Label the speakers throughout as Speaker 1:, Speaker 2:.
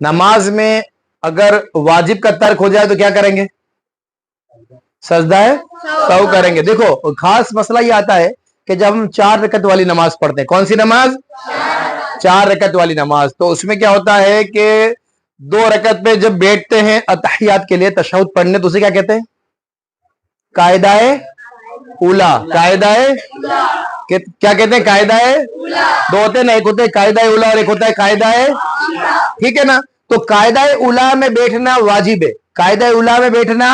Speaker 1: نماز میں اگر واجب کا ترک ہو جائے تو کیا کریں گے؟ سجدہ سہو کریں گے. دیکھو خاص مسئلہ یہ آتا ہے کہ جب ہم 4 رکعت والی نماز پڑھتے ہیں. کون سی نماز؟ 4 رکعت والی نماز. تو اس میں کیا ہوتا ہے کہ 2 رکعت پہ جب بیٹھتے ہیں اتحیات کے لیے تشہد پڑھنے تو اسے کیا کہتے ہیں؟ قاعدہ اولا. قاعدہ کیا کہتے ہیں؟ قاعدہ دو ہوتے ہیں نا, ایک ہوتا ہے قاعدہ اولا اور ایک ہوتا ہے قاعدہ. ٹھیک ہے نا. تو قاعدہ اولا میں بیٹھنا واجب ہے. قاعدہ اولا میں بیٹھنا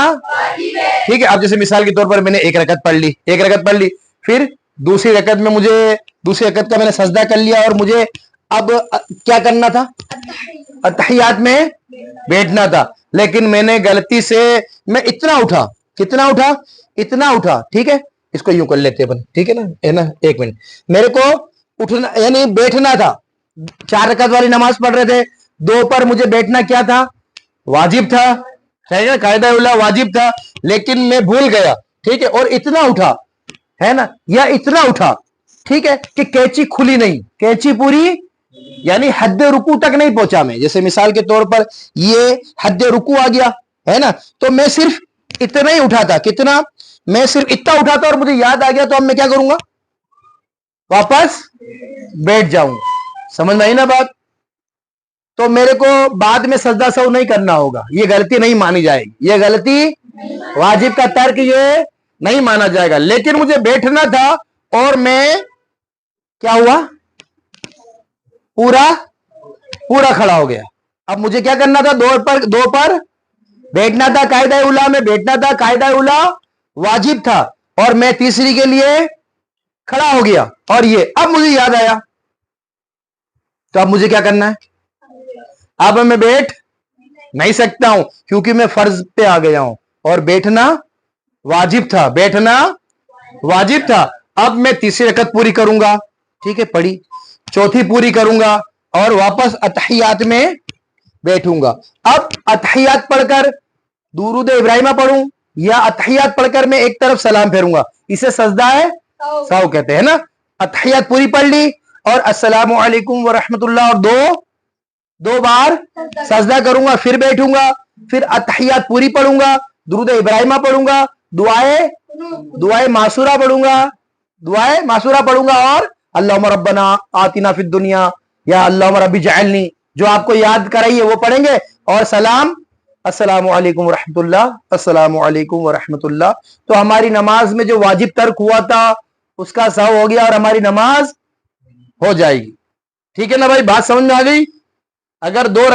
Speaker 1: ٹھیک ہے. اب جیسے مثال کے طور پر میں نے 1 رکعت پڑھ لی, پھر دوسری رکعت میں مجھے دوسری رکعت کا میں نے سجدہ کر لیا اور مجھے اب کیا کرنا تھا؟ اتحیات میں بیٹھنا تھا. لیکن میں نے غلطی سے میں اتنا اٹھا. کتنا اٹھا؟ اتنا اٹھا. ٹھیک ہے, اس کو یوں کر لیتے ہیں. ٹھیک ہے نا, 1 منٹ. میرے کو اٹھنا یعنی بیٹھنا تھا. 4 رکعت والی نماز پڑھ رہے تھے, 2 پر مجھے بیٹھنا کیا تھا؟ واجب تھا. قاعدہ اولا واجب تھا, لیکن میں بھول گیا. ٹھیک ہے, اور اتنا اٹھا ہے نا, یا اتنا اٹھا ٹھیک ہے کہ کینچی کھلی نہیں, کینچی پوری یعنی حد رکوع تک نہیں پہنچا میں. جیسے مثال کے طور پر یہ حد رکوع آ گیا ہے نا, تو میں صرف اتنا ہی اٹھا تھا. کتنا؟ میں صرف اتنا اٹھا تھا اور مجھے یاد آ گیا. تو اب میں کیا کروں گا؟ واپس بیٹھ جاؤں. سمجھ میں آئی نا بات؟ تو میرے کو بعد میں سجدہ سہو نہیں کرنا ہوگا. یہ غلطی نہیں مانی جائے گی. یہ غلطی واجب کا ترک یہ نہیں مانا جائے گا. لیکن مجھے بیٹھنا تھا اور میں کیا ہوا؟ پورا کھڑا ہو گیا. اب مجھے کیا کرنا تھا؟ 2 پر بیٹھنا تھا. قاعدہ اولا میں بیٹھنا تھا. قاعدہ اولا واجب تھا اور میں تیسری کے لیے کھڑا ہو گیا. اور یہ اب مجھے یاد آیا, تو اب مجھے کیا کرنا ہے؟ اب میں بیٹھ نہیں سکتا ہوں کیونکہ میں فرض پہ آ گیا ہوں اور بیٹھنا واجب تھا. بیٹھنا واجب تھا. اب میں تیسری رکعت پوری کروں گا. ٹھیک ہے, پڑھی. چوتھی پوری کروں گا اور واپس اتحیات میں بیٹھوں گا. اب اتحیات پڑھ کر درود ابراہیمہ پڑھوں یا اتحیات پڑھ کر میں ایک طرف سلام پھیروں گا, اسے سجدہ سہو کہتے ہیں نا. اتحیات پوری پڑھ لی اور السلام علیکم ورحمت اللہ اور 2 بار سجدہ کروں گا, پھر بیٹھوں گا, پھر اتحیات پوری پڑھوں گا, درود ابراہیمہ پڑھوں گا, دعائے معصورہ پڑھوں گا اور اللہم ربنا آتنا فی الدنیا یا اللہم ربی جعلنی جو آپ کو یاد کرائیے وہ پڑھیں گے, اور سلام السلام علیکم ورحمت اللہ, السلام علیکم ورحمت اللہ. تو ہماری نماز میں جو واجب ترک ہوا تھا اس کا سہو ہو گیا اور ہماری نماز ہو جائے گی. ٹھیک ہے نا بھائی, بات سمجھ میں آ گئی؟ اگر 2